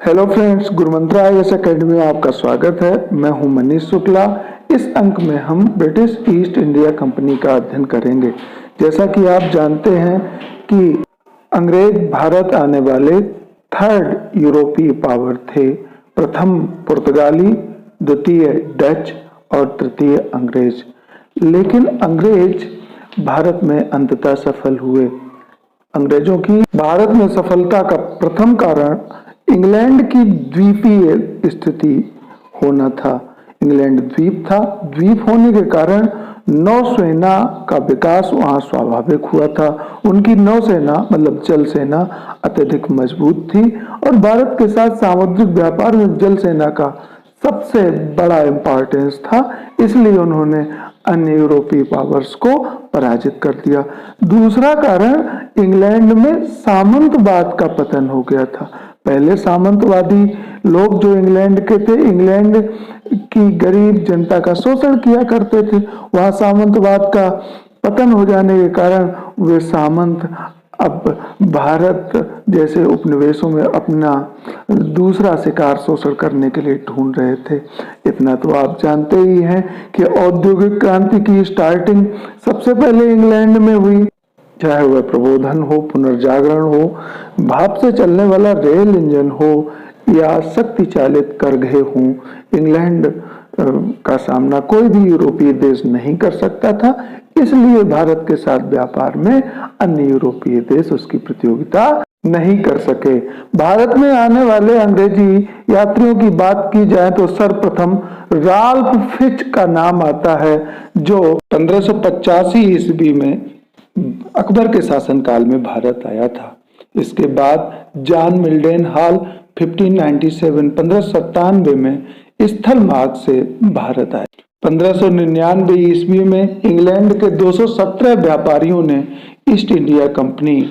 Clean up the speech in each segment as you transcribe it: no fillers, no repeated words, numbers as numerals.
Hello friends, गुरुमंत्र IAS academy में आपका स्वागत है। मैं हूं मनीष शुक्ला। इस अंक में हम ब्रिटिश ईस्ट इंडिया कंपनी का अध्ययन करेंगे। जैसा कि आप जानते हैं कि अंग्रेज भारत आने वाले थर्ड यूरोपीय पावर थे। प्रथम पुर्तगाली, द्वितीय डच और तृतीय अंग्रेज। लेकिन अंग्रेज भारत में अंततः सफल हुए। अंग्रेजों की भारत में सफलता का प्रथम कारण इंग्लैंड की द्वीपीय स्थिति होना था। इंग्लैंड द्वीप था। द्वीप होने के कारण नौसेना का विकास वहां स्वाभाविक हुआ था। उनकी नौसेना मतलब जल सेना अत्यधिक मजबूत थी और भारत के साथ सामुद्रिक व्यापार में जल सेना का सबसे बड़ा इम्पोर्टेंस था। इसलिए उन्होंने अन्य यूरोपीय पावर्स को पराजित कर दिया। दूसरा कारण इंग्लैंड में सामंतवाद का पतन हो गया था। पहले सामंतवादी लोग जो इंग्लैंड के थे, इंग्लैंड की गरीब जनता का शोषण किया करते थे। वहां सामंतवाद का पतन हो जाने के कारण वे सामंत अब भारत जैसे उपनिवेशों में अपना दूसरा शिकार शोषण करने के लिए ढूंढ रहे थे। इतना तो आप जानते ही हैं कि औद्योगिक क्रांति की स्टार्टिंग सबसे पहले इंग्लैंड में हुई। चाहे वह प्रबोधन हो, पुनर्जागरण हो, भाप से चलने वाला रेल इंजन हो या शक्ति चालित करघे हों, इंग्लैंड का सामना कोई भी यूरोपीय देश नहीं कर सकता था। इसलिए भारत के साथ व्यापार में अन्य यूरोपीय देश उसकी प्रतियोगिता नहीं कर सके। भारत में आने वाले अंग्रेजी यात्रियों की बात की जाए तो सर्वप्रथम राल्फ फिच का नाम आता है, जो 1585 ईस्वी में अकबर के शासनकाल में भारत आया था। इसके बाद जॉन मिल्डन हॉल 1597 में स्थल मार्ग से भारत आए। 1599 ईस्वी में इंग्लैंड के 217 व्यापारियों ने ईस्ट इंडिया कंपनी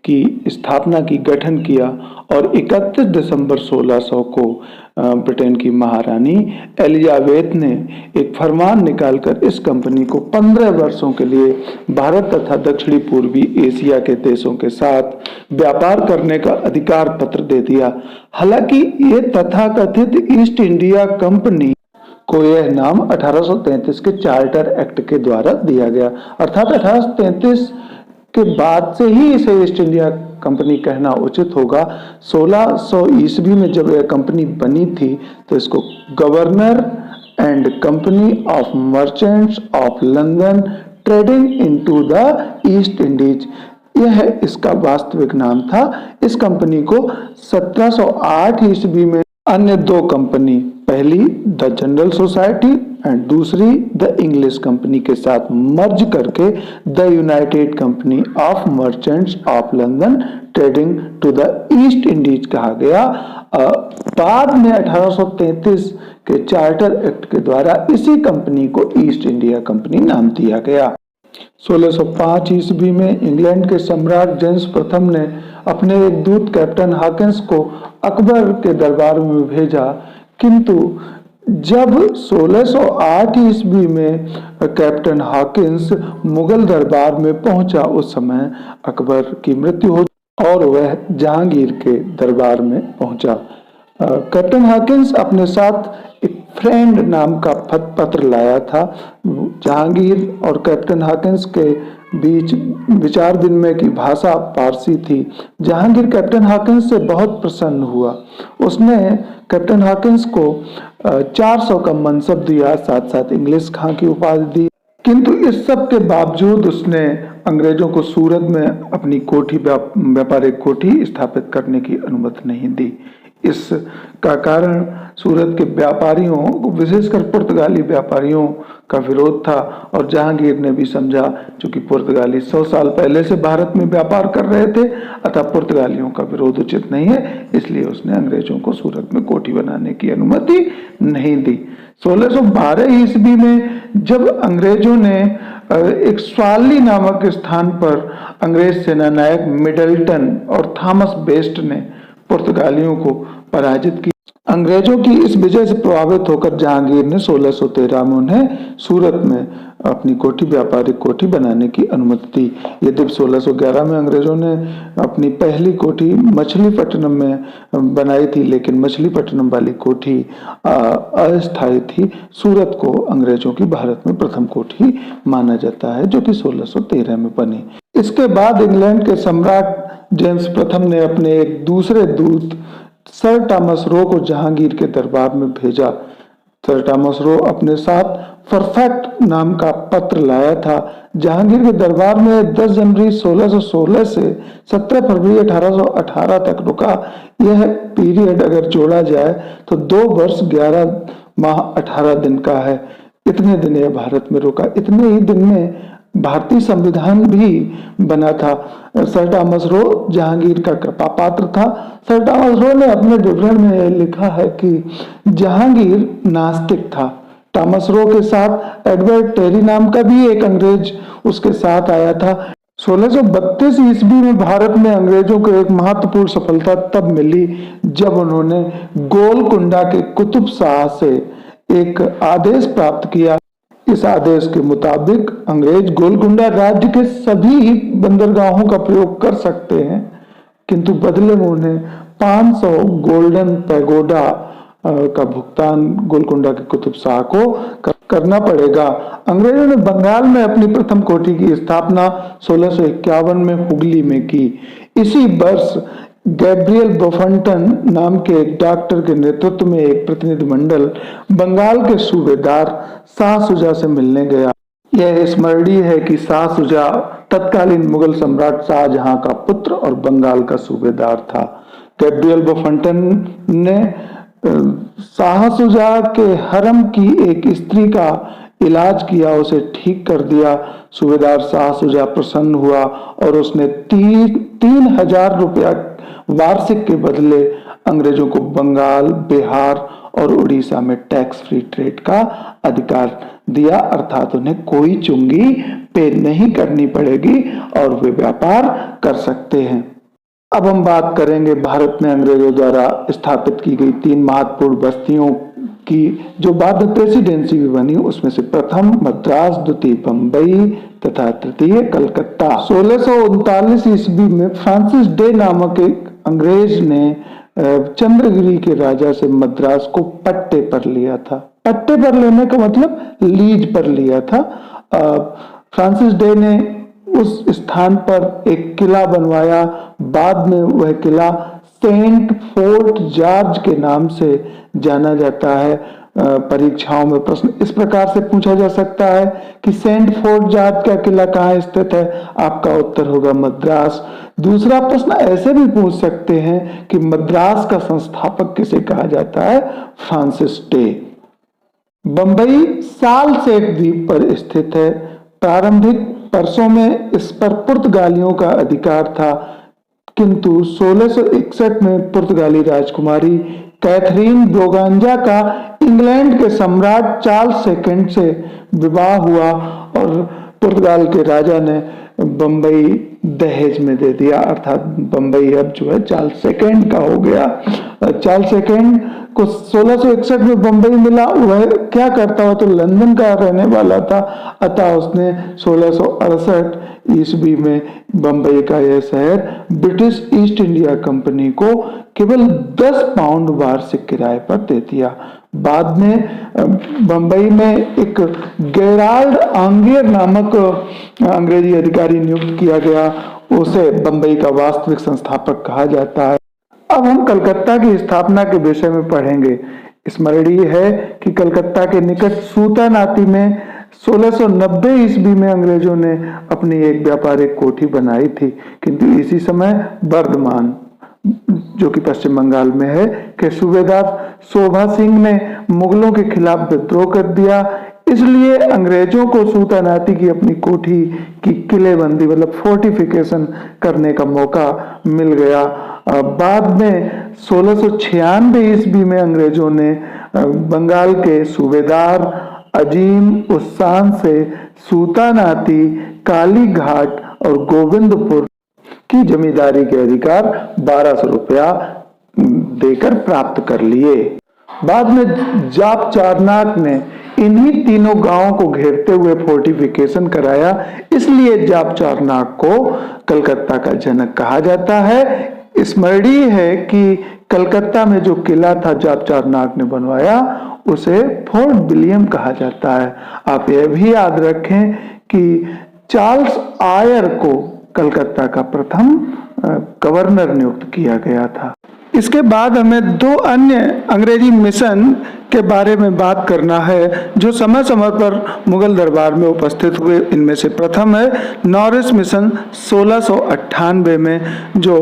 की स्थापना की, गठन किया और 31 दिसंबर 1600 को ब्रिटेन की महारानी एलिजाबेथ ने एक फरमान निकालकर इस कंपनी को 15 वर्षों के लिए भारत तथा दक्षिणी पूर्वी एशिया के देशों के साथ व्यापार करने का अधिकार पत्र दे दिया। हालांकि ये तथाकथित ईस्ट इंडिया कंपनी को यह नाम 1833 के चार्टर एक्ट के द्वारा दिया गया। अर्थात 1833 के बाद से ही इसे ईस्ट इंडिया कंपनी कहना उचित होगा। 1600 ईस्वी में जब यह कंपनी बनी थी तो इसको governor and company of Merchants of London trading into the East Indies, यह इसका वास्तविक नाम था। इस कंपनी को 1708 ईस्वी में अन्य दो कंपनी, पहली द जनरल सोसाइटी एंड दूसरी द इंग्लिश कंपनी के साथ मर्ज करके the United Company of Merchants of London trading to the East Indies कहा गया। बाद में 1833 के चार्टर एक्ट के द्वारा इसी कंपनी को ईस्ट इंडिया कंपनी नाम दिया गया। 1605 ईस्वी में इंग्लैंड के सम्राट जेम्स प्रथम ने अपने एक दूत कैप्टन हॉकिंस को अकबर के दरबार में भेजा, किंतु जब 1608 ईस्वी में कैप्टन हॉकिंस मुगल दरबार में पहुंचा, उस समय अकबर की मृत्यु हो और वह जहांगीर के दरबार में पहुंचा। कैप्टन हॉकिंस अपने साथ एक फ्रेंड नाम का पत्र लाया था। जहांगीर और कैप्टन हॉकिंस के बीच विचार विनिमय की भाषा फारसी थी। जहांगीर कैप्टन हॉकिंस से बहुत प्रसन्न हुआ। उसने कैप्टन हॉकिंस को 400 का मनसब दिया, साथ साथ इंग्लिश खां की उपाधि दी। किंतु इस सब के बावजूद उसने अंग्रेजों को सूरत में अपनी कोठी, व्यापारिक कोठी स्थापित करने की अनुमति नहीं दी। इसका कारण सूरत के व्यापारियों, विशेषकर पुर्तगाली व्यापारियों का विरोध था और जहांगीर ने भी समझा, चूंकि पुर्तगाली 100 साल पहले से भारत में व्यापार कर रहे थे, अतः पुर्तगालियों का विरोध उचित नहीं है, इसलिए उसने अंग्रेजों को सूरत में कोठी बनाने की अनुमति नहीं दी। 1612 ईस्वी में जब अंग्रेजों ने एक स्वाली नामक स्थान पर अंग्रेज सेनानायक मिडल्टन और थॉमस बेस्ट ने पुर्तगालियों को पराजित किया, अंग्रेजों की इस विजय से प्रभावित होकर जहांगीर ने 1613 में उन्हें सूरत में अपनी कोठी, व्यापारिक कोठी बनाने की अनुमति दी। यद्यपि 1611 में अंग्रेजों ने अपनी पहली कोठी मछलीपट्टनम में बनाई थी, लेकिन मछलीपट्टनम वाली कोठी अस्थायी थी। सूरत को अंग्रेजों की भारत में प्रथम कोठी माना जाता है, जो कि 1613 में बनी। इसके बाद इंग्लैंड के सम्राट जेम्स प्रथम ने अपने एक दूसरे दूत सर टॉमस रो को जहांगीर के दरबार में भेजा। सर टॉमस रो अपने साथ परफेक्ट नाम का पत्र लाया था। जहांगीर के दरबार में 10 जनवरी 1616 से 17 फरवरी 1818 तक रुका। यह पीरियड अगर जोड़ा जाए तो 2 वर्ष 11 माह 18 दिन का है। इतने दिन यह भारत में रुका। इतने ही दिन में भारतीय संविधान भी बना था। सर टॉमस रो जहांगीर का कृपा पात्र था। सर टॉमस रो ने अपने विवरण में लिखा है कि जहांगीर नास्तिक था। टॉमस रो के साथ एडवर्ड टेरी नाम का भी एक अंग्रेज उसके साथ आया था। 1632 ईस्वी में भारत में अंग्रेजों को एक महत्वपूर्ण सफलता तब मिली जब उन्होंने गोलकुंडा के कुतुब शाह से एक आदेश प्राप्त किया। इस आदेश के मुताबिक अंग्रेज गोलकुंडा राज्य के सभी बंदरगाहों का प्रयोग कर सकते हैं, किंतु बदले में उन्हें 500 गोल्डन पैगोडा का भुगतान गोलकुंडा के कुतुब शाह को करना पड़ेगा। अंग्रेजों ने बंगाल में अपनी प्रथम कोठी की स्थापना 1651 में हुगली में की। इसी वर्ष गैब्रियल बोफंटन नाम के एक डॉक्टर के नेतृत्व में एक प्रतिनिधिमंडल बंगाल के सूबेदार शाह शुजा से मिलने गया। यह स्मरणीय है कि शाह शुजा तत्कालीन मुगल सम्राट शाहजहां का पुत्र और बंगाल का सूबेदार था। गैब्रियल बोफंटन ने शाह शुजा के हरम की एक स्त्री का इलाज किया, उसे ठीक कर दिया। सूबेदार शाह शुजा प्रसन्न हुआ और उसने 3000 रुपया वार्षिक के बदले अंग्रेजों को बंगाल, बिहार और उड़ीसा में टैक्स फ्री ट्रेड का अधिकार दिया, अर्थात उन्हें कोई चुंगी पे नहीं करनी पड़ेगी और वे व्यापार कर सकते हैं। अब हम बात करेंगे भारत में अंग्रेजों द्वारा स्थापित की गई 3 महत्वपूर्ण बस्तियों की, जो बाद में प्रेसिडेंसी भी बनी। उसमें से प्रथम मद्रास, द्वितीय बंबई तथा तृतीय कलकत्ता। 1639 ईस्वी में फ्रांसिस डे नामक एक अंग्रेज ने चंद्रगिरी के राजा से मद्रास को पट्टे पर लिया था। पट्टे पर लेने का मतलब लीज पर लिया था। फ्रांसिस डे ने उस स्थान पर एक किला बनवाया। बाद में वह किला सेंट फोर्ट जॉर्ज के नाम से जाना जाता है। परीक्षाओं में प्रश्न इस प्रकार से पूछा जा सकता है कि सेंट फोर्ट जॉर्ज का किला कहाँ स्थित है? आपका उत्तर होगा मद्रास। दूसरा प्रश्न ऐसे भी पूछ सकते हैं कि मद्रास का संस्थापक किसे कहा जाता है? Francis day. बंबई साल सेट द्वीप पर स्थित है। प्रारंभिक वर्षों में इस पर पुर्तगालियों का अधिकार था, किंतु 1661 में पुर्तगाली राजकुमारी कैथरीन ब्रोगांजा का इंग्लैंड के सम्राट चार्ल्स सेकंड से विवाह हुआ और पुर्तगाल के राजा ने बंबई दहेज में दे दिया, अर्थात बंबई अब जो है चार्ल्स सेकंड का हो गया। चार्ल्स सेकंड को 1661 में बंबई मिला। वह क्या करता हो तो लंदन का रहने वाला था, अतः उसने 1668 ईस्वी में बंबई का यह शहर ब्रिटिश ईस्ट इंडिया कंपनी को केवल 10 पाउंड वार्षिक किराए पर दे दिया। बाद में बंबई में एक गेराल्ड आंगियर नामक अंग्रेजी अधिकारी नियुक्त किया गया। उसे बंबई का वास्तविक संस्थापक कहा जाता है। अब हम कलकत्ता की स्थापना के विषय में पढ़ेंगे। स्मरणीय है कि कलकत्ता के निकट सूतानाती में 1690 ईस्वी में अंग्रेजों ने अपनी एक व्यापारिक कोठी बनाई थी, किंतु इसी समय बर्धमान, जो कि पश्चिम बंगाल में है, के सूबेदार शोभा सिंह ने मुगलों के खिलाफ विद्रोह कर दिया। इसलिए अंग्रेजों को सूतानाती की अपनी कोठी की किलेबंदी मतलब फोर्टिफिकेशन करने का मौका मिल गया। बाद में 1696 ईस्वी में अंग्रेजों ने बंगाल के सूबेदार अजीम उस्सान से सूतानाती, कालीघाट और गोविंदपुर की जमींदारी के अधिकार 1200 रुपया देकर प्राप्त कर लिए। बाद में जाप चारनाक ने इन्हीं तीनों गांवों को घेरते हुए फोर्टिफिकेशन कराया, इसलिए जाप चारनाक को कलकत्ता का जनक कहा जाता है। स्मरणीय है कि कलकत्ता में जो किला था जाप चारनाक ने बनवाया, उसे फोर्ट विलियम कहा जाता है। आप यह भी याद रखें कि चार्ल्स आयर को कलकत्ता का प्रथम गवर्नर नियुक्त किया गया था। इसके बाद हमें दो अन्य अंग्रेजी मिशन के बारे में बात करना है जो समय समय पर मुगल दरबार में उपस्थित हुए। इनमें से प्रथम है नॉरिस मिशन 1698 में, जो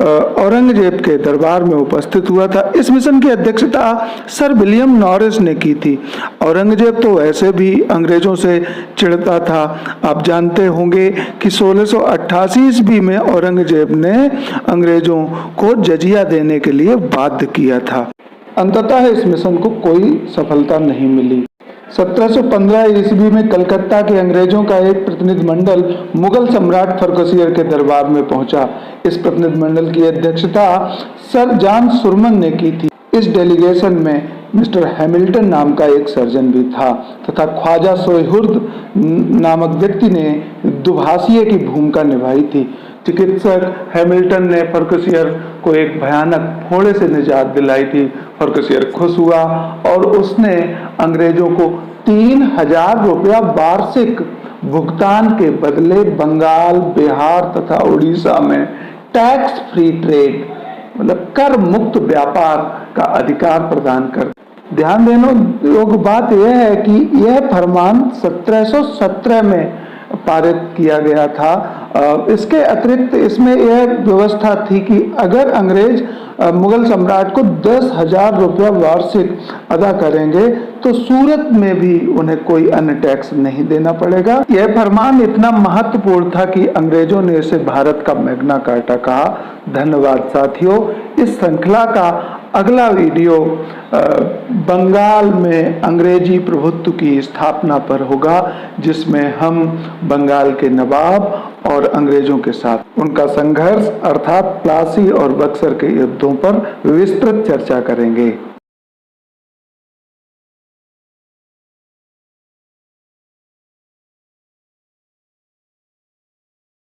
औरंगजेब के दरबार में उपस्थित हुआ था। इस मिशन की अध्यक्षता सर विलियम नॉरिस ने की थी। औरंगजेब तो वैसे भी अंग्रेजों से चिढ़ता था। आप जानते होंगे कि 1688 ईस्वी में औरंगजेब ने अंग्रेजों को जजिया देने के लिए बाध्य किया था। अंततः इस मिशन को कोई सफलता नहीं मिली। 1715 ईस्वी में कलकत्ता के अंग्रेजों का एक प्रतिनिधिमंडल मुगल सम्राट फर्रुखसियर के दरबार में पहुंचा। इस प्रतिनिधिमंडल की अध्यक्षता सर जॉन सुरमन ने की थी। इस डेलीगेशन में मिस्टर हैमिल्टन नाम का एक सर्जन भी था तथा ख्वाजा सोहर्द नामक व्यक्ति ने दुभाषिए की भूमिका निभाई थी। चिकित्सक हैमिल्टन ने फर्रुखसियर को एक भयानक फोड़े से निजात दिलाई थी। फर्रुखसियर खुश हुआ और उसने अंग्रेजों को 3000 रुपया वार्षिक भुगतान के बदले बंगाल, बिहार तथा उड़ीसा में टैक्स फ्री ट्रेड, मतलब कर मुक्त व्यापार का अधिकार प्रदान कर। ध्यान देने योग्य बात यह है कि यह फरमान 1717 में पारित किया गया था। इसके अतिरिक्त इसमें यह व्यवस्था थी कि अगर अंग्रेज मुगल सम्राट को 10,000 रुपया वार्षिक अदा करेंगे तो सूरत में भी उन्हें कोई अन्य टैक्स नहीं देना पड़ेगा। यह फरमान इतना महत्वपूर्ण था कि अंग्रेजों ने इसे भारत का मैग्ना कार्टा कहा। धन्यवाद साथियों। इस श्रृंखला का अगला वीडियो बंगाल में अंग्रेजी प्रभुत्व की स्थापना पर होगा, जिसमें हम बंगाल के नवाब और अंग्रेजों के साथ उनका संघर्ष अर्थात प्लासी और बक्सर के युद्धों पर विस्तृत चर्चा करेंगे।